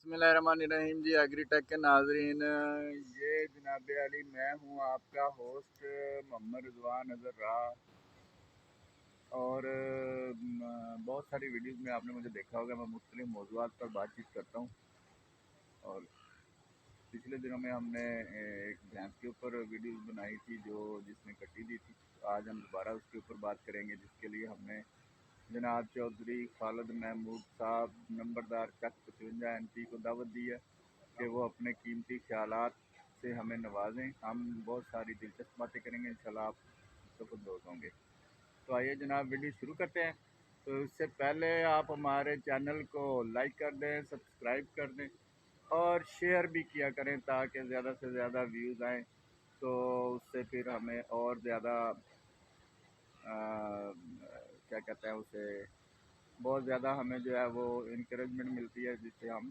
बिस्मिल्लाहिर्रहमानिर्रहीम जी। एग्रीटेक के नाजरीन, ये जनाब अली मैं हूँ आपका होस्ट मोहम्मद रिजवान नज़र रहा। और बहुत सारी वीडियोस में आपने मुझे देखा होगा, मैं मुख्तलिफ मौज़ूआत पर बातचीत करता हूँ। और पिछले दिनों में हमने एक भैंस के ऊपर वीडियोस बनाई थी जिसने कट्टी दी थी। आज हम दोबारा उसके ऊपर बात करेंगे, जिसके लिए हमने जनाब चौधरी खालिद महमूद साहब नंबरदार चक 55 MP को दावत दी है कि वो अपने कीमती ख्यालात से हमें नवाजें। हम बहुत सारी दिलचस्प बातें करेंगे, इंशाल्लाह आप उससे खुद दोस्त होंगे। तो आइए जनाब वीडियो शुरू करते हैं। तो इससे पहले आप हमारे चैनल को लाइक कर दें, सब्सक्राइब कर दें और शेयर भी किया करें ताकि ज़्यादा से ज़्यादा व्यूज़ आएँ। तो उससे फिर हमें और ज़्यादा क्या कहते हैं उसे, बहुत ज़्यादा हमें जो है वो इनकरेजमेंट मिलती है, जिससे हम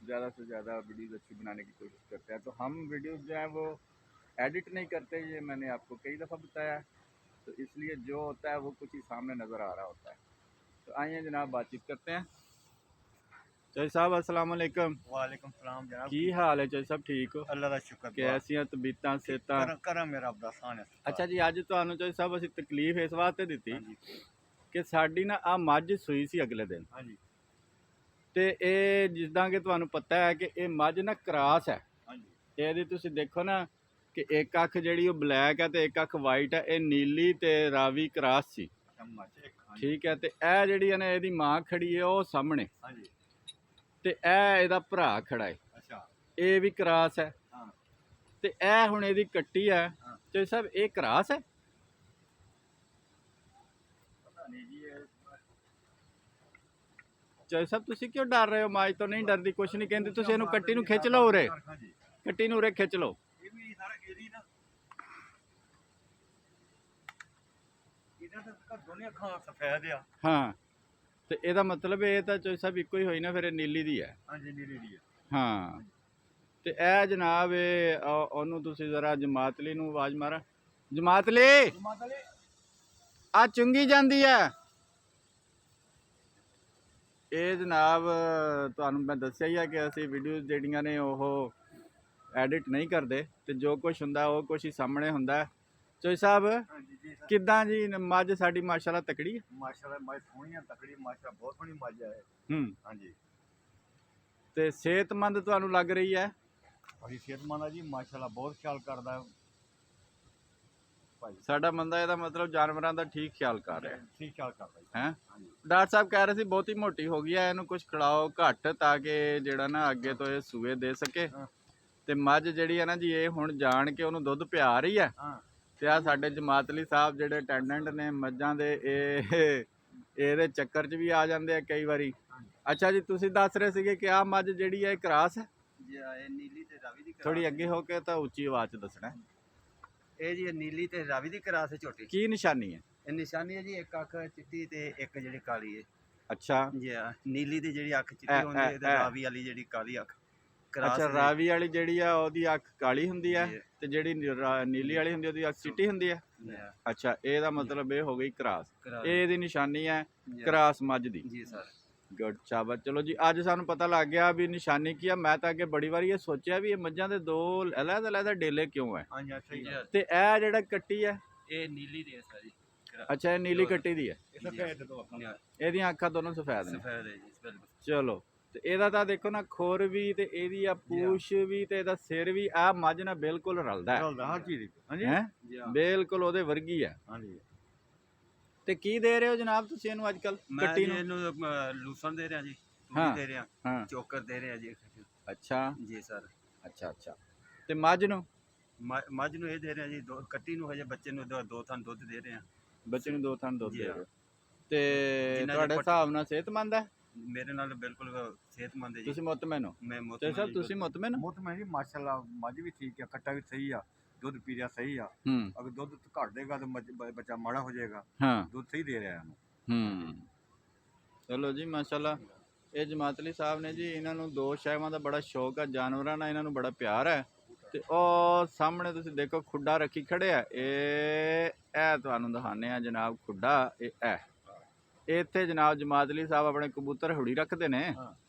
ज़्यादा से ज़्यादा वीडियोज़ अच्छी बनाने की कोशिश करते हैं। तो हम वीडियोज़ जो हैं वो एडिट नहीं करते, ये मैंने आपको कई दफ़ा बताया। तो इसलिए जो होता है वो कुछ ही सामने नज़र आ रहा होता है। तो आइए जनाब बातचीत करते हैं। चौधरी साहब अस्सलाम वालेकुम। वालेकुम सलाम जनाब। की हाल है चौधरी साहब, ठीक हो? अल्लाह का शुक्र। कैसियां तबीयतां सेहतां? करम मेरा अब्दा आसान है। अच्छा जी, ਅੱਜ ਤੁਹਾਨੂੰ ਚੌਧਰੀ ਸਾਹਿਬ ਅਸੀਂ ਤਕਲੀਫ ਇਸ ਵਾਸਤੇ ਦਿੱਤੀ हाँ जी ਕਿ ਸਾਡੀ ਨਾ ਆ ਮੱਝ ਸੂਈ ਸੀ ਅਗਲੇ ਦਿਨ। हाँ जी ਤੇ ਇਹ ਜਿੱਦਾਂ ਕਿ ਤੁਹਾਨੂੰ ਪਤਾ ਹੈ ਕਿ ਇਹ ਮੱਝ ਨਾ ਕਰਾਸ ਹੈ। हाँ जी ਇਹਦੀ ਤੁਸੀਂ ਦੇਖੋ ਨਾ ਕਿ ਇੱਕ ਅੱਖ ਜਿਹੜੀ ਉਹ ਬਲੈਕ ਹੈ ਤੇ ਇੱਕ ਅੱਖ ਵਾਈਟ ਹੈ। ਇਹ ਨੀਲੀ ਤੇ ਰਾਵੀ ਕਰਾਸ ਸੀ, अम्मा जी हाँ जी ਠੀਕ ਹੈ। ਤੇ ਇਹ ਜਿਹੜੀ ਹੈ ਨਾ ਇਹਦੀ ਮਾਂ ਖੜੀ ਹੈ ਉਹ ਸਾਹਮਣੇ, हाँ जी ਤੇ ਇਹ ਇਹਦਾ ਭਰਾ ਖੜਾ ਹੈ, अच्छा ਇਹ ਵੀ ਕਰਾਸ ਹੈ। हाँ ਤੇ ਇਹ ਹੁਣ ਇਹਦੀ ਕੱਟੀ ਹੈ। हाँ ਤੇ ਸਾਹਿਬ ਇਹ ਕਰਾਸ ਹੈ? पता नहीं जी ये ਚੌਧਰੀ ਸਾਹਿਬ ਤੁਸੀਂ ਕਿਉਂ ਡਰ ਰਹੇ ਹੋ? ਮੱਝ ਤੋਂ ਨਹੀਂ ਡਰਦੀ, ਕੁਛ ਨਹੀਂ ਕਹਿੰਦੀ। ਤੁਸੀਂ ਇਹਨੂੰ ਕੱਟੀ ਨੂੰ ਖਿੱਚ ਲਓ ਉਰੇ, हाँ जी ਕੱਟੀ ਨੂੰ ਉਰੇ ਖਿੱਚ ਲਓ। ये भी सारा एरी ना इधर तक का दोनों अखां सफेद है। ਹਾਂ, ਤੇ ਇਹਦਾ ਮਤਲਬ ਇਹ ਤਾਂ ਚੌਧਰੀ ਸਾਹਿਬ ਇੱਕੋ ਹੀ ਹੋਈ ਨਾ, ਫਿਰ ਇਹ ਨੀਲੀ ਦੀ ਹੈ। हाँ जी नीली दी है। ਹਾਂ, ਤੇ ਇਹ ਜਨਾਬ ਉਹਨੂੰ ਤੁਸੀਂ ਜ਼ਰਾ ਜਮਾਤਲੀ ਨੂੰ ਆਵਾਜ਼ ਮਾਰਾ। ਜਮਾਤਲੀ माताले ਆ ਚੁੰਗੀ ਜਾਂਦੀ ਹੈ। ਇਹ ਜਨਾਬ ਤੁਹਾਨੂੰ ਮੈਂ ਦੱਸਿਆ ਹੀ ਆ ਕਿ ਅਸੀਂ ਵੀਡੀਓਜ਼ ਜਿਹੜੀਆਂ ਨੇ ਉਹ ਐਡਿਟ ਨਹੀਂ ਕਰਦੇ, ਤੇ ਜੋ ਕੁਝ ਹੁੰਦਾ ਉਹ ਕੁਝ ਹੀ ਸਾਹਮਣੇ ਹੁੰਦਾ ਹੈ। ਚੌਧਰੀ ਸਾਹਿਬ हाँ जी जी सर ਕਿੱਦਾਂ ਜੀ? ਮੱਝ ਸਾਡੀ ਮਾਸ਼ਾਅੱਲਾ ਤਕੜੀ ਹੈ। माशाल्लाह मैं सोहनी तकड़ी माशाल्लाह बहुत सोहनी मज है। ਹੂੰ, हाँ जी ਤੇ ਸਿਹਤਮੰਦ ਤੁਹਾਨੂੰ ਲੱਗ ਰਹੀ ਹੈ? बड़ी सेहतमंद है जी माशाल्लाह बहुत ख्याल करदा है भाई। ਸਾਡਾ ਬੰਦਾ ਇਹਦਾ ਮਤਲਬ ਜਾਨਵਰਾਂ ਦਾ ਠੀਕ ਖਿਆਲ ਕਰ ਰਿਹਾ ठीक ख्याल करदा है। ਹੈ। हाँ जी ਡਾਕਟਰ ਸਾਹਿਬ ਕਹਿ ਰਹੇ ਸੀ ਬਹੁਤੀ ਮੋਟੀ ਹੋ ਗਈ ਹੈ, ਇਹਨੂੰ ਕੁਝ ਖਿਲਾਓ ਘੱਟ ਤਾਂ ਕਿ ਜਿਹੜਾ ਨਾ ਅੱਗੇ ਤੋਂ ਇਹ ਸੂਏ ਦੇ ਸਕੇ। ਹਾਂ। ਤੇ ਮੱਝ ਜਿਹੜੀ ਹੈ ਨਾ ਜੀ, ਇਹ ਹੁਣ ਜਾਣ ਕੇ ਉਹਨੂੰ ਦੁੱਧ ਪਿਆ ਰਹੀ ਹੈ। हाँ ਤੇ ਆ ਸਾਡੇ ਜਮਾਤਲੀ ਸਾਹਿਬ ਜਿਹੜੇ ਅਟੈਂਡੈਂਟ ਨੇ ਮੱਝਾਂ ਦੇ, ਇਹਦੇ ਚੱਕਰ 'ਚ ਵੀ ਆ ਜਾਂਦੇ ਆ ਕਈ ਵਾਰੀ। ਅੱਛਾ ਜੀ, ਤੁਸੀਂ ਦੱਸ ਰਹੇ ਸੀਗੇ ਕਿ ਆ ਮੱਝ ਜਿਹੜੀ ਹੈ ਇਹ ਕਰਾਸ ਹੈ। जी ये नीली ते रावी दी ਥੋੜੀ ਅੱਗੇ ਹੋ ਕੇ ਤਾਂ ਉੱਚੀ ਆਵਾਜ਼ 'ਚ ਦੱਸਣਾ ਹੈ। ਇਹ ਜੀ ਨੀਲੀ ਤੇ ਰਾਵੀ ਦੀ ਕਰਾਸ ਹੈ ਝੋਟੀ। ਕੀ ਨਿਸ਼ਾਨੀ ਹੈ? ਇਹ ਨਿਸ਼ਾਨੀ ਹੈ ਜੀ ਇੱਕ ਅੱਖ ਚਿੱਟੀ ਤੇ ਇੱਕ ਜਿਹੜੀ ਕਾਲੀ ਹੈ। ਅੱਛਾ ਜੀ ਨੀਲੀ ਦੀ ਜਿਹੜੀ ਅੱਖ ਚਿੱਟੀ ਇਹ- ਹੁੰਦੀ ਹੈ ਤੇ ਇਹ- ਰਾਵੀ ਵਾਲੀ ਜਿਹੜੀ ਕਾਲੀ ਅੱਖ ਕਰਾਸ ਅੱਛਾ, ਰਾਵੀ ਵਾਲੀ ਜਿਹੜੀ ਆ ਉਹਦੀ ਅੱਖ ਕਾਲੀ ਹੁੰਦੀ ਹੈ ਜੀ। ਤੇ ਜਿਹੜੀ ਨੀਲੀ ਵਾਲੀ ਹੁੰਦੀ ਉਹਦੀ ਅੱਖ ਚਿੱਟੀ ਹੁੰਦੀ ਹੈ। ਅੱਛਾ, ਇਹਦਾ ਮਤਲਬ ਇਹ ਹੋ ਗਈ ਕਰਾਸ। ਕਰਾਸ ਇਹ ਇਹਦੀ ਨਿਸ਼ਾਨੀ ਹੈ ਜੀ। ਕਰਾਸ ਮੱਝ ਦੀ। ਜੀ ਸਰ ਗੁੱਡ, ਸ਼ਾਬਾਸ਼। ਚਲੋ ਜੀ, ਅੱਜ ਸਾਨੂੰ ਪਤਾ ਲੱਗ ਗਿਆ ਵੀ ਨਿਸ਼ਾਨੀ ਕੀ ਆ। ਮੈਂ ਤਾਂ ਅੱਗੇ ਬੜੀ ਵਾਰੀ ਇਹ ਸੋਚਿਆ ਵੀ ਇਹ ਮੱਝਾਂ ਦੇ ਦੋ ਅਲੱਗ-ਅਲੱਗ ਡੇਲੇ ਕਿਉਂ ਹੈ। ਹਾਂਜੀ ਸਹੀ ਹੈ। ਤੇ ਇਹ ਜਿਹੜਾ ਕੱਟੀ ਹੈ, ਇਹ ਨੀਲੀ ਦੀ ਹੈ ਸਾਰੀ ਅੱਛਾ ਇਹ ਨੀਲੀ ਕੱਟੀ ਦੀ ਹੈ। ਇਹ ਸਫੇਦ ਦੋ ਅੱਖਾਂ ਇਹਦੀਆਂ ਅੱਖਾਂ ਦੋਨੋਂ ਸਫੈਦ ਨੇ। ਸਫੇਦ ਹੈ ਜੀ ਬਿਲਕੁਲ। ਚਲੋ, ਤੇ ਇਹਦਾ ਤਾਂ ਦੇਖੋ ਨਾ ਖੁਰ ਵੀ ਤੇ ਇਹਦੀ ਆ ਪੂਛ ਵੀ ਤੇ ਇਹਦਾ ਸਿਰ ਵੀ ਆ ਮੱਝ ਨਾਲ ਬਿਲਕੁਲ ਰਲਦਾ ਹੈ। ਚੱਲਦਾ ਹਰ ਚੀਜ਼ ਹਾਂਜੀ ਹੈ ਜੀ ਬਿਲਕੁਲ ਉਹਦੇ ਵਰਗੀ ਹੈ। ਹਾਂਜੀ। ਤੇ ਕੀ ਦੇ ਰਹੇ ਹੋ ਜਨਾਬ ਤੁਸੀਂ ਇਹਨੂੰ ਅੱਜ ਕੱਲ ਮੈਂ ਕੱਟੀ ਜੀ ਨੂੰ? ਇਹਨੂੰ ਲੂਸਨ ਦੇ ਰਿਹਾ ਜੀ, ਹਾਂ। ਤੂੜੀ ਦੇ ਰਿਹਾ, ਹਾਂ, ਚੋਕਰ ਦੇ ਰਿਹਾ ਜੀ। ਅੱਛਾ ਜੀ ਸਰ ਅੱਛਾ ਅੱਛਾ। ਤੇ ਮੱਝ ਨੂੰ? ਮੱਝ ਨੂੰ ਇਹ ਦੇ ਰਿਹਾ ਜੀ ਕੱਟੀ ਨੂੰ ਹਜੇ ਬੱਚੇ ਨੂੰ ਦੋ ਥਾਂ ਦੁੱਧ ਦੇ ਰਹੇ ਆ। ਬੱਚੇ ਨੂੰ 2 ਥਣ ਦੁੱਧ ਜੀ ਦੇ ਹਾਂ। ਰਹੇ ਹੋ। ਤੇ ਜਿਨ੍ਹਾਂ ਦੇ ਤੁਹਾਡੇ ਹਿਸਾਬ ਨਾਲ ਸਿਹਤਮੰਦ ਹੈ? ਮੇਰੇ ਨਾਲ ਬਿਲਕੁਲ ਸਿਹਤਮੰਦ ਹੈ ਜੀ। ਤੁਸੀਂ ਮੁਤਮਿਨ ਹੋ? ਮੈਂ ਤੇ ਮੁਤਮਿਨ ਸਾਹਿਬ ਤੁਸੀਂ ਮੁਤਮਿਨ ਹੋ? ਮੁਤਮਿਨ ਜੀ ਮਾਸ਼ਾਅੱਲਾ। ਮੱਝ ਵੀ ਠੀਕ ਹੈ, ਕੱਟਾ ਵੀ ਸਹੀ ਆ, ਦੁੱਧ ਪੀ ਰਿਹਾ ਸਹੀ ਆ। ਹੂੰ ਅਗਰ ਦੁੱਧ ਘੱਟ ਦੇਗਾ ਤਾਂ ਬੱਚਾ ਮਾੜਾ ਹੋ ਜਾਏਗਾ। ਹਾਂ ਦੁੱਧ ਸਹੀ ਦੇ ਰਿਹਾ ਇਹਨੂੰ। ਹੂੰ। ਚਲੋ ਜੀ ਮਾਸ਼ਾਅੱਲਾ। ਇਹ ਜਮਾਤਲੀ ਸਾਹਿਬ ਨੇ ਜੀ, ਇਹਨਾਂ ਨੂੰ ਦੋ ਸ਼ੈਵਾਂ ਦਾ ਬੜਾ ਸ਼ੌਕ ਆ, ਜਾਨਵਰਾਂ ਨਾਲ ਇਹਨਾਂ ਨੂੰ ਬੜਾ ਪਿਆਰ ਹੈ। ਤੇ ਉਹ ਸਾਹਮਣੇ ਤੁਸੀਂ ਦੇਖੋ ਖੁੱਡਾ ਰੱਖੀ ਖੜੇ ਆ। ਇਹ ਤੁਹਾਨੂੰ ਦਿਖਾਉਂਦੇ ਆ ਜਨਾਬ ਖੁੱਡਾ। ਇਹ ਇੱਥੇ ਜਨਾਬ ਜਮਾਤਲੀ ਸਾਹਿਬ ਆਪਣੇ ਕਬੂਤਰ ਹੁੜੀ ਰੱਖਦੇ ਨੇ।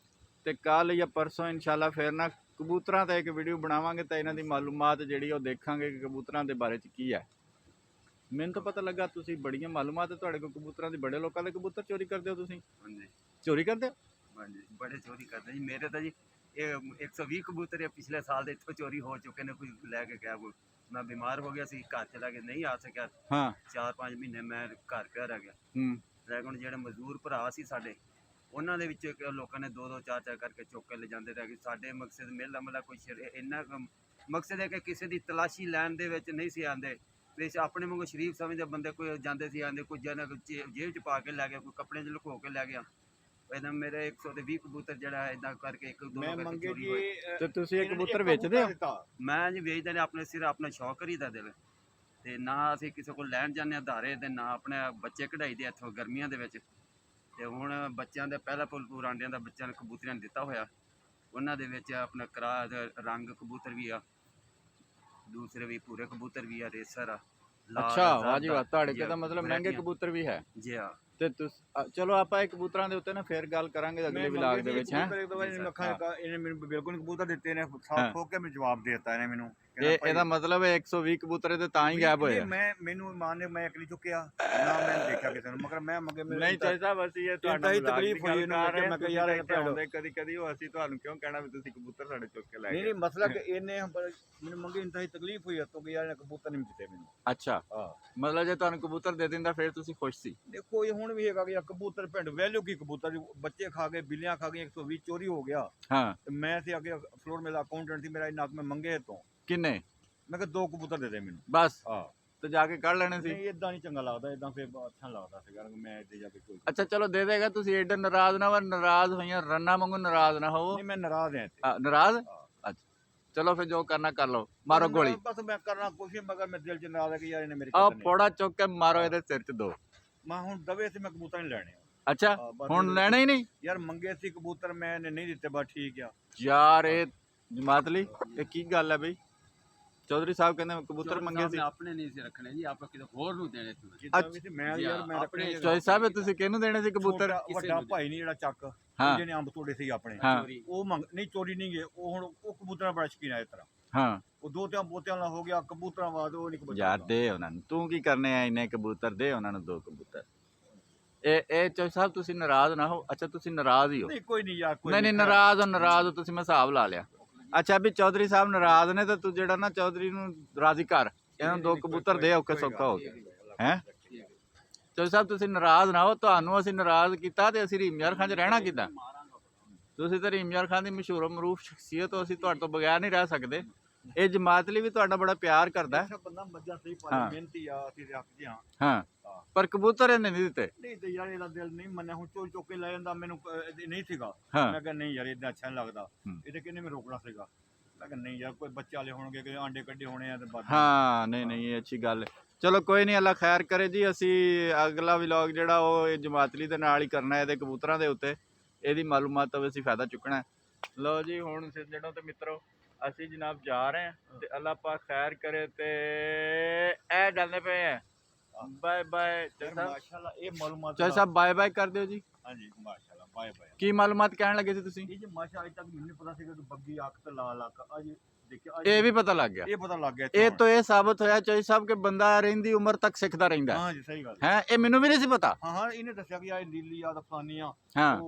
ਤੇ ਕੱਲ ਜਾਂ ਪਰਸੋਂ ਇਨਸ਼ਾਅੱਲਾ ਫਿਰ ਨਾ ਕਬੂਤਰਾਂ ਤੇ ਇੱਕ ਵੀਡੀਓ ਬਣਾਵਾਂਗੇ ਤਾਂ ਇਹਨਾਂ ਦੀ ਮਾਲੂਮਾਤ ਜਿਹੜੀ ਉਹ ਦੇਖਾਂਗੇ ਕਿ ਕਬੂਤਰਾਂ ਦੇ ਬਾਰੇ ਚ ਕੀ ਹੈ। ਮੈਨੂੰ ਤਾਂ ਪਤਾ ਲੱਗਾ ਤੁਸੀਂ ਬੜੀਆਂ ਮਾਲੂਮਾਤ ਹੈ ਤੁਹਾਡੇ ਕੋਲ ਕਬੂਤਰਾਂ ਦੀ, ਬੜੇ ਲੋਕਾਂ ਦੇ ਕਬੂਤਰ ਚੋਰੀ ਕਰਦੇ ਹੋ ਤੁਸੀਂ? ਹਾਂਜੀ ਚੋਰੀ ਕਰਦੇ ਹੋ? ਹਾਂਜੀ ਬੜੇ ਚੋਰੀ ਕਰਦੇ ਜੀ। ਮੇਰੇ ਤਾਂ ਜੀ ਇਹ 120 ਕਬੂਤਰ ਇਹ ਪਿਛਲੇ ਸਾਲ ਦੇ ਇੱਥੋਂ ਚੋਰੀ ਹੋ ਚੁੱਕੇ ਨੇ। ਕੋਈ ਲੈ ਕੇ ਗਿਆ, ਕੋਈ ਮੈਂ ਬਿਮਾਰ ਹੋ ਗਿਆ ਸੀ, ਘਰ ਚਲਾ ਕੇ ਨਹੀਂ ਆ ਸਕਿਆ। ਹਾਂ 4-5 ਮਹੀਨੇ ਮੈਂ ਘਰ ਪਿਆ ਰਹਿ ਗਿਆ। ਲੇਕਿਨ ਜਿਹੜੇ ਮਜ਼ਦੂਰ ਭਰਾ ਸੀ ਸਾਡੇ, ਉਹਨਾਂ ਦੇ ਵਿੱਚ ਲੋਕਾਂ ਨੇ 2-2 4-4 ਕਰਕੇ ਚੁੱਕ ਕੇ ਲੈ ਜਾਂਦੇ ਰਹਿ ਗਏ। ਸਾਡੇ ਮਕਸਦ ਮੇਲਾ ਮਲਾ ਕੋਈ ਇੰਨਾ ਮਕਸਦ ਹੈ ਕਿ ਕਿਸੇ ਦੀ ਤਲਾਸ਼ੀ ਲੈਣ ਦੇ ਵਿੱਚ ਨਹੀਂ ਸੀ ਆਉਂਦੇ। ਤੇ ਆਪਣੇ ਵਾਂਗੂ ਸ਼ਰੀਫ ਸਮਝਦੇ ਬੰਦੇ ਕੋਈ ਜਾਂਦੇ ਸੀ, ਆਉਂਦੇ ਕੋਈ ਜੇਬ 'ਚ ਪਾ ਕੇ ਲੈ ਗਿਆ, ਕੋਈ ਕੱਪੜੇ 'ਚ ਲੁਕੋ ਕੇ ਲੈ ਗਿਆ। ਇਹਦਾ ਮੇਰੇ 120 ਕਬੂਤਰ ਜਿਹੜਾ ਇਦਾਂ ਕਰਕੇ ਇੱਕ ਦੋ ਕਰਕੇ ਚੋਰੀ ਹੋਏ। ਤੇ ਤੁਸੀਂ ਇਹ ਕਬੂਤਰ ਵੇਚਦੇ ਹੋ? ਮੈਂ ਜੀ ਵੇਚਦਾ ਨੇ ਆਪਣੇ ਸਿਰ ਆਪਣਾ ਸ਼ੌਕ ਕਰੀਦਾ ਦਿਲ, ਤੇ ਨਾ ਅਸੀਂ ਕਿਸੇ ਕੋਲ ਲੈਣ ਜਾਂਦੇ ਧਾਰੇ, ਤੇ ਨਾ ਆਪਣੇ ਬੱਚੇ ਕਢਾਈ ਦੇ ਇੱਥੋਂ ਗਰਮੀਆਂ ਦੇ ਵਿੱਚ। ਤੇ ਹੁਣ ਬੱਚਿਆਂ ਦੇ ਪਹਿਲਾ ਪੁਲਪੂਰ ਆਂਡਿਆਂ ਦਾ ਬੱਚਿਆਂ ਨੂੰ ਕਬੂਤਰਿਆਂ ਨੇ ਦਿੱਤਾ ਹੋਇਆ। ਉਹਨਾਂ ਦੇ ਵਿੱਚ ਆਪਣਾ ਰੰਗ ਕਬੂਤਰ ਵੀ ਆ, ਦੂਸਰੇ ਵੀ ਪੂਰੇ ਕਬੂਤਰ ਵੀ ਆ, ਰੇਸਰ ਆ। ਅੱਛਾ ਵਾਹ ਜੀ ਵਾਹ, ਤੁਹਾਡੇ ਕੋਲ ਤਾਂ ਮਤਲਬ ਮਹਿੰਗੇ ਕਬੂਤਰ ਵੀ ਹੈ ਜੀ। ਹਾਂ ਤੇ ਚਲੋ ਆਪਾਂ ਇਹ ਕਬੂਤਰਾਂ ਦੇ ਉੱਤੇ ਨਾ ਫੇਰ ਗੱਲ ਕਰਾਂਗੇ ਅਗਲੇ ਵਲੌਗ ਦੇ ਵਿੱਚ। ਹੈ ਇਹਨੇ ਮੈਨੂੰ ਬਿਲਕੁਲ ਕਬੂਤਰ ਦਿੱਤੇ ਨੇ, ਸਾਫ ਠੋਕ ਕੇ ਮੈਂ ਜਵਾਬ ਦੇ ਦਿੱਤਾ ਇਹਨੇ ਮੈਨੂੰ। ਇਹਦਾ ਮਤਲਬ 120 ਕਬੂਤਰ ਤੇ ਤਾਂ ਹੀ ਗਾਇਬ ਹੋਏ। ਮੈਨੂੰ ਮਾਨ ਨੇ ਮੈਂ ਇੱਕ ਨਹੀਂ ਚੁੱਕਿਆ ਨਾ, ਮੈਂ ਦੇਖਿਆ ਕਿਸੇ ਨੂੰ, ਮਗਰ ਮੈਂ ਮੰਗੇ ਨਹੀਂ ਚਾਹੀ ਸਾਹਿਬ ਅਸੀਂ ਇਹ ਤੁਹਾਡਾ ਹੀ ਤਕਲੀਫ ਹੋਈ ਇਹਨੂੰ। ਮੈਂ ਕਿਹਾ ਯਾਰ ਕਦੀ ਕਦੀ ਉਹ ਅਸੀਂ ਤੁਹਾਨੂੰ ਕਿਉਂ ਕਹਿਣਾ ਵੀ ਤੁਸੀਂ ਕਬੂਤਰ ਸਾਡੇ ਚੁੱਕ ਕੇ ਲੈ ਗਏ? ਨਹੀਂ ਮਸਲਾ ਕਿ ਇਹਨੇ ਮੈਨੂੰ ਮੰਗੇ ਇੰਤਹਾਈ ਤਕਲੀਫ ਹੋਈ ਤੋਂ ਕਿ ਯਾਰ ਕਬੂਤਰ ਨਹੀਂ ਦਿੱਤੇ ਮੈਨੂੰ। ਅੱਛਾ ਮਤਲਬ ਜੇ ਤੁਹਾਨੂੰ ਕਬੂਤਰ ਦੇ ਦਿੰਦਾ ਫਿਰ ਤੁਸੀਂ ਖੁਸ਼ ਸੀ? ਦੇਖੋ ਇਹ ਹੁਣ ਵੀ ਹੈਗਾ ਕਿ ਕਬੂਤਰ ਪਿੰਡ ਵੈਲਿਊ ਕੀ ਕਬੂਤਰ ਬੱਚੇ ਖਾ ਗਏ, ਬਿੱਲੀਆਂ ਖਾ ਗਈਆਂ, 120 ਚੋਰੀ ਹੋ ਗਿਆ। ਹਾਂ ਤੇ ਮੈਂ ਤੇ ਅੱਗੇ ਫਲੋਰ ਮੇਰਾ ਅਕਾਊਂਟੈਂਟ ਸੀ, ਮੇਰਾ ਇਨਾਕ ਮੈਂ ਮੰਗੇ ਤੋਂ ਕਿੰਨੇ? ਮੈਂ ਕਿਹਾ 2 ਕਬੂਤਰ ਦੇ ਦੇ ਮੈਨੂੰ ਬਸ। ਹਾਂ ਤੇ ਜਾ ਕੇ ਕੱਢ ਲੈਣੇ ਸੀ? ਨਹੀਂ ਇਦਾਂ ਨਹੀਂ ਚੰਗਾ ਲੱਗਦਾ, ਇਦਾਂ ਫਿਰ ਅੱਛਾ ਲੱਗਦਾ ਸੀਗਾ ਮੈਂ ਇੱਥੇ ਜਾ ਕੇ ਕੋਈ। ਅੱਛਾ ਚਲੋ ਦੇ ਦੇਗਾ, ਤੁਸੀਂ ਏਡਾ ਨਾਰਾਜ਼ ਨਾ ਹੋ, ਨਾਰਾਜ਼ ਹੋਈਆਂ ਰੰਨਾ ਵਾਂਗੂ ਨਾਰਾਜ਼ ਨਾ ਹੋਵੋ। ਨਹੀਂ ਮੈਂ ਨਾਰਾਜ਼ ਹਾਂ। ਨਾਰਾਜ਼? ਅੱਛਾ ਚਲੋ ਫਿਰ ਜੋ ਕਰਨਾ ਕਰ ਲਓ, ਮਾਰੋ ਗੋਲੀ। ਬਸ ਮੈਂ ਕਰਨਾ ਕੋਸ਼ਿਸ਼, ਮਗਰ ਮੈਂ ਦਿਲ ਚ ਨਾਰਾਜ਼ ਹੈ ਕਿ ਯਾਰ ਇਹਨੇ ਮੇਰੇ ਆਹ ਫੋੜਾ ਚੁੱਕ ਕੇ ਮਾਰੋ ਇਹਦੇ ਸਿਰ 'ਚ ਦੋ। ਮੈਂ ਹੁਣ ਦਵੇ ਸੀ, ਮੈਂ ਕਬੂਤਰ ਨਹੀਂ ਲੈਣੇ। ਅੱਛਾ ਹੁਣ ਲੈਣਾ ਹੀ ਨਹੀਂ? ਯਾਰ ਮੰਗੇ ਸੀ ਕਬੂਤਰ, ਮੈਂ ਨਹੀਂ ਦਿੱਤੇ, ਬਸ ਠੀਕ ਆ ਯਾਰ ਇਹ ਜਮਾਤ ਲਈ ਇਹ ਕੀ ਗੱਲ ਹੈ ਬਈ? ਚੌਧਰੀ ਸਾਹਿਬ ਕਹਿੰਦੇ ਕਬੂਤਰ ਮੰਗੇ ਸੀ, ਆਪਣੇ ਨਹੀਂ ਸੀ ਰੱਖਣੇ ਜੀ, ਆਪਾਂ ਕਿਤੇ ਹੋਰ ਨੂੰ ਦੇਣੇ ਸੀ। ਮੈਂ ਯਾਰ ਮੈਂ ਰੱਖਣੇ। ਚੌਧਰੀ ਸਾਹਿਬ ਤੁਸੀਂ ਕਿਹਨੂੰ ਦੇਣੇ ਸੀ ਕਬੂਤਰ? ਵੱਡਾ ਭਾਈ ਨਹੀਂ ਜਿਹੜਾ ਚੱਕ ਜਿਹਨੇ ਅੰਬ ਤੋੜੇ ਸੀ ਆਪਣੇ, ਉਹ ਨਹੀਂ ਚੋਰੀ ਨਹੀਂ ਗਏ। ਉਹ ਹੁਣ ਉਹ ਕਬੂਤਰਾਂ ਬੜਾ ਸ਼ੌਕੀਨ ਆ ਇਸ ਤਰ੍ਹਾਂ। ਹਾਂ ਉਹ ਦੋਤਿਆਂ ਬੋਤਿਆਂ ਨਾਲ ਹੋ ਗਿਆ, ਕਬੂਤਰਾਂ ਬਾਅਦ ਉਹ ਨਹੀਂ ਕਬੂਤਰ। ਯਾਰ ਦੇ ਉਹਨਾਂ ਨੂੰ, ਤੂੰ ਕੀ ਕਰਨੇ ਆ ਇੰਨੇ ਕਬੂਤਰ, ਦੇ ਉਹਨਾਂ ਨੂੰ 2 ਕਬੂਤਰ। ਇਹ ਚੌਧਰੀ ਸਾਹਿਬ ਤੁਸੀਂ ਨਾਰਾਜ਼ ਨਾ ਹੋ। ਅੱਛਾ ਤੁਸੀਂ ਨਾਰਾਜ਼ ਹੀ ਹੋ? ਨਹੀਂ ਕੋਈ ਨਹੀਂ ਯਾਰ, ਨਹੀਂ ਨਾਰਾਜ਼ ਹੋ ਤੁਸੀਂ, ਮੈਂ ਹਿਸਾਬ ਲਾ ਲਿਆ। ਅੱਛਾ ਵੀ ਚੌਧਰੀ ਸਾਹਿਬ ਨਾਰਾਜ਼ ਨੇ ਤਾਂ ਤੂੰ ਜਿਹੜਾ ਨਾ ਚੌਧਰੀ ਨੂੰ ਰਾਜ਼ੀ ਕਰ, ਇਹਨਾਂ ਨੂੰ 2 ਕਬੂਤਰ ਦੇ, ਔਖੇ ਸੌਖਾ ਹੋ ਗਿਆ ਹੈ। ਚੌਧਰੀ ਸਾਹਿਬ ਤੁਸੀਂ ਨਾਰਾਜ਼ ਨਾ ਹੋ, ਤੁਹਾਨੂੰ ਅਸੀਂ ਨਾਰਾਜ਼ ਕੀਤਾ ਤੇ ਅਸੀਂ ਰੀਮ ਯਾਰ ਖਾਨ 'ਚ ਰਹਿਣਾ ਕਿੱਦਾਂ? ਤੁਸੀਂ ਤਾਂ ਰੀਮ ਯਾਰ ਖਾਨ ਦੀ ਮਸ਼ਹੂਰ ਮਰੂਫ ਸ਼ਖਸੀਅਤ ਹੋ, ਅਸੀਂ ਤੁਹਾਡੇ ਤੋਂ ਬਗੈਰ ਨਹੀਂ ਰਹਿ ਸਕਦੇ। ਇਹ ਜਮਾਤ ਲਈ ਵੀ ਤੁਹਾਡਾ ਬੜਾ ਪਿਆਰ ਕਰਦਾ ਹੈ। ਬੰਦਾ ਮੱਝਾਂ ਸਹੀ ਪਾਲੇ, ਮਿਹਨਤੀ ਆ, ਅਸੀਂ ਰੱਖਦੇ ਹਾਂ। ਹਾਂ ਪਰ ਕਬੂਤਰ ਇਹਨੇ ਨਹੀਂ ਦਿੱਤੇ। ਨਹੀਂ ਤੇ ਯਾਰ ਇਹਦਾ ਦਿਲ ਨਹੀਂ ਮੰਨਿਆ, ਹੁਣ ਚੋਰੀ ਚੁੱਕ ਕੇ ਲੈ ਜਾਂਦਾ, ਮੈਨੂੰ ਨਹੀਂ ਸੀਗਾ। ਹਾਂ ਮੈਂ ਕਿਹਾ ਨਹੀਂ ਯਾਰ ਇਦਾਂ ਅੱਛਾ ਨਹੀਂ ਲੱਗਦਾ, ਇਹਦੇ ਕਿਹਨੇ ਮੈਨੂੰ ਰੋਕਣਾ ਸੀਗਾ। ਮੈਂ ਕਿਹਾ ਨਹੀਂ ਯਾਰ ਕੋਈ ਬੱਚੇ ਵਾਲੇ ਹੋਣਗੇ, ਕਿ ਆਂਡੇ ਕੱਢੇ ਹੋਣੇ ਆ ਤੇ ਬਾਅਦ। ਹਾਂ ਨਹੀਂ ਇਹ ਅੱਛੀ ਗੱਲ ਹੈ। ਚਲੋ ਕੋਈ ਨਹੀਂ, ਅੱਲਾ ਖੈਰ ਕਰੇ ਜੀ। ਅਸੀਂ ਅਗਲਾ ਵਲੌਗ ਜਿਹੜਾ ਉਹ ਜਮਾਤਲੀ ਦੇ ਨਾਲ ਹੀ ਕਰਨਾ, ਇਹਦੇ ਕਬੂਤਰਾਂ ਦੇ ਉੱਤੇ ਇਹਦੀ ਮਾਲੂਮਾਤ ਤੋਂ ਅਸੀਂ ਫਾਇਦਾ ਚੁੱਕਣਾ। ਲਓ ਜੀ ਹੁਣ ਸੱਜਣੋ ਤੇ ਮਿੱਤਰੋ ਅਸੀਂ ਜਨਾਬ ਜਾ ਰਹੇ ਹਾਂ, ਤੇ ਅੱਲਾ ਪਾਕ ਖੈਰ ਕਰੇ ਤੇ ਇਹ ਚੱਲਦੇ ਪਏ ਆ। ਬਾਏ ਬਾਏ ਮਾਸ਼ਾਅੱਲਾ। ਇਹ ਮਾਲੂਮਾਤ ਚਾਚਾ ਸਾਹਿਬ ਬਾਏ ਬਾਏ ਕਰ ਦਿਓ ਜੀ। ਹਾਂਜੀ ਮਾਸ਼ਾਅੱਲਾ ਬਾਏ ਬਾਏ। ਕੀ ਮਾਲੂਮਾਤ ਕਹਿਣ ਲੱਗੇ ਸੀ ਤੁਸੀਂ? ਇਹ ਜੀ ਮਾਸ਼ਾ ਅੱਜ ਤੱਕ ਮੈਨੂੰ ਨਹੀਂ ਪਤਾ ਸੀਗਾ ਕਿ ਬੱਗੀ ਅੱਖ ਤੇ ਲਾਲ ਅੱਖ, ਅੱਜ ਦੇਖਿਆ ਇਹ ਵੀ ਪਤਾ ਲੱਗ ਗਿਆ। ਇਹ ਪਤਾ ਲੱਗ ਗਿਆ। ਇਹ ਤੋਂ ਇਹ ਸਾਬਤ ਹੋਇਆ ਚਾਚਾ ਸਾਹਿਬ ਕਿ ਬੰਦਾ ਰਹਿੰਦੀ ਉਮਰ ਤੱਕ ਸਿੱਖਦਾ ਰਹਿੰਦਾ। ਹਾਂ ਜੀ ਸਹੀ ਗੱਲ ਹੈ। ਇਹ ਮੈਨੂੰ ਵੀ ਨਹੀਂ ਸੀ ਪਤਾ। ਹਾਂ ਇਹਨੇ ਦੱਸਿਆ ਕਿ ਆ ਨੀਲੀ ਆ ਫਲਾਨੀ ਆ। ਹਾਂ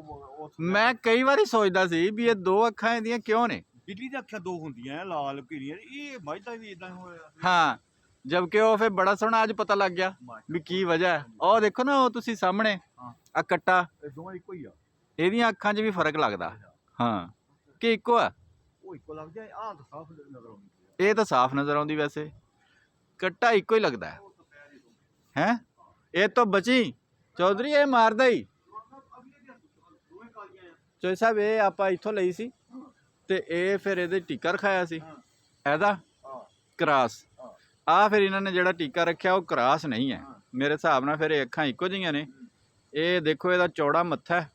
ਮੈਂ ਕਈ ਵਾਰੀ ਸੋਚਦਾ ਸੀ ਵੀ ਇਹ 2 ਅੱਖਾਂ ਇਹਦੀਆਂ ਕਿਉਂ ਨੇ? ਬਿਜਲੀ ਦੀਆਂ ਅੱਖਾਂ 2 ਹੁੰਦੀਆਂ ਲਾਲ ਘੀਰੀਆਂ, ਇਹ ਮੱਝਦਾ ਵੀ ਇਦਾਂ ਹੋਇਆ। ਹਾਂ ਜਬਕਿ ਉਹ ਫਿਰ ਬੜਾ ਸੋਹਣਾ ਅੱਜ ਪਤਾ ਲੱਗ ਗਿਆ ਵੀ ਕੀ ਵਜ੍ਹਾ ਹੈ। ਉਹ ਦੇਖੋ ਨਾ, ਉਹ ਤੁਸੀਂ ਸਾਹਮਣੇ ਆ ਕੱਟਾ, ਇਹ ਦੋਵਾਂ ਇੱਕੋ ਹੀ ਆ। ਇਹਦੀਆਂ ਅੱਖਾਂ 'ਚ ਵੀ ਫਰਕ ਲੱਗਦਾ। ਹਾਂ ਕਿ ਇੱਕੋ ਆ? ਉਹ ਇੱਕੋ ਲੱਗ ਜਾਏ, ਆਹ ਤਾਂ ਸਾਫ਼ ਨਜ਼ਰ ਆਉਂਦੀ। ਇਹ ਤਾਂ ਸਾਫ਼ ਨਜ਼ਰ ਆਉਂਦੀ, ਵੈਸੇ ਕੱਟਾ ਇੱਕੋ ਹੀ ਲੱਗਦਾ ਹੈ। ਇਹ ਤੋਂ ਬਚੀ ਚੌਧਰੀ, ਇਹ ਮਾਰਦਾ ਹੀ। ਚੌਧਰੀ ਸਾਹਿਬ ਇਹ ਆਪਾਂ ਇੱਥੋਂ ਲਈ ਸੀ ਤੇ ਇਹ ਫਿਰ ਇਹਦੇ ਟੀਕਾ ਰਖਾਇਆ ਸੀ ਇਹਦਾ ਕਰਾਸ। ਆ ਫਿਰ ਇਹਨਾਂ ਨੇ ਜਿਹੜਾ ਟੀਕਾ ਰੱਖਿਆ ਉਹ ਕਰਾਸ ਨਹੀਂ ਹੈ ਮੇਰੇ ਹਿਸਾਬ ਨਾਲ। ਫਿਰ ਇਹ ਅੱਖਾਂ ਇੱਕੋ ਜਿਹੀਆਂ ਨੇ। ਇਹ ਦੇਖੋ ਇਹਦਾ ਚੌੜਾ ਮੱਥਾ ਹੈ।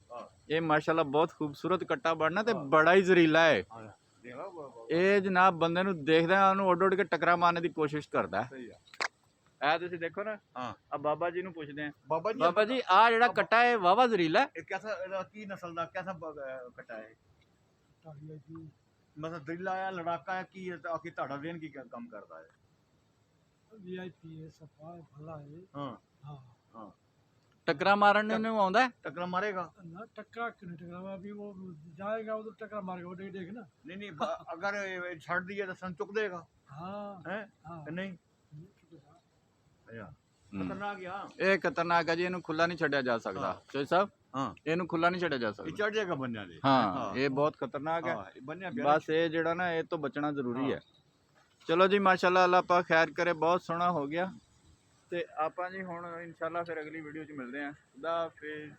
ਇਹ ਮਾਸ਼ਾਅੱਲਾ ਬਹੁਤ ਖੂਬਸੂਰਤ ਕੱਟਾ ਬਣਨਾ ਤੇ ਬੜਾ ਹੀ ਜ਼ਹਿਰੀਲਾ ਹੈ। ਇਹ ਜਨਾਬ ਬੰਦੇ ਨੂੰ ਦੇਖਦਾ ਉਹਨੂੰ ਉੱਡ ਉੱਡ ਕੇ ਟਕਰਾ ਮਾਰਨੇ ਦੀ ਕੋਸ਼ਿਸ਼ ਕਰਦਾ। ਇਹ ਤੁਸੀਂ ਦੇਖੋ ਨਾ। ਆ ਬਾਬਾ ਜੀ ਨੂੰ ਪੁੱਛਦੇ ਆ, ਬਾਬਾ ਜੀ ਆ ਜਿਹੜਾ ਕੱਟਾ ਹੈ ਵਾਵਾ ਜ਼ਹਿਰੀਲਾ? ਇਹ ਕਿਹਦਾ, ਇਹਦਾ ਕੀ ਨਸਲ ਦਾ ਕਿਹਦਾ ਕੱਟਾ ਹੈ? ਛੋਟਾ VIP ਮਤਲਬ ਦਿਲ ਆਇਆ ਲੜਾਕਾ ਹੈ ਕੀ ਆਖੀ ਤੁਹਾਡਾ ਰੇਨ ਕੀ ਕੰਮ ਕਰਦਾ ਹੈ? VIP ਹੈ, ਸਫਾ ਹੈ, ਭਲਾ ਹੈ। ਹਾਂ ਹਾਂ ਹਾਂ ਟੱਕਰਾਂ ਮਾਰਨ ਨੂੰ ਆਉਂਦਾ ਹੈ? ਟੱਕਰ ਮਾਰੇਗਾ? ना टक्का क्यों नहीं टकरावा, अभी वो जाएगा उधर टक्कर मारेगा, वो देख ना। नहीं नहीं अगर ये छड़ दिए तो सन चुक देगा हाँ है हाँ कि नहीं? अच्छा खतरनाक है। हाँ ਇਹ ਖਤਰਨਾਕ ਹੈ ਜੀ, ਇਹਨੂੰ ਖੁੱਲਾ ਨਹੀਂ ਛੱਡਿਆ ਜਾ ਸਕਦਾ। ਹਾਂ। ਚੋਈ ਸਾਹਿਬ हाँ ਇਹਨੂੰ ਖੁੱਲਾ ਨਹੀਂ ਛੱਡਿਆ ਜਾ ये ਸਕਦਾ। चढ़ जाएगा बनिया दे। ਹਾਂ ਇਹ ਬਹੁਤ ਖਤਰਨਾਕ ਹੈ। हाँ, ये बनिया प्यारा। ਬਸ ਇਹ ਜਿਹੜਾ ਨਾ ਇਹ ਤੋਂ ਬਚਣਾ ਜ਼ਰੂਰੀ ਹਾਂ। ਹੈ। ਚਲੋ ਜੀ ਮਾਸ਼ਾਅੱਲਾ, ਅੱਲਾਹ ਪਾਕ ਖੈਰ ਕਰੇ, ਬਹੁਤ ਸੋਹਣਾ ਹੋ ਗਿਆ। ਤੇ ਆਪਾਂ ਜੀ ਹੁਣ ਇਨਸ਼ਾਅੱਲਾ ਫਿਰ ਅਗਲੀ ਵੀਡੀਓ 'ਚ ਮਿਲਦੇ ਹਾਂ। ਖੁਦਾ ਹਾਫਿਜ਼।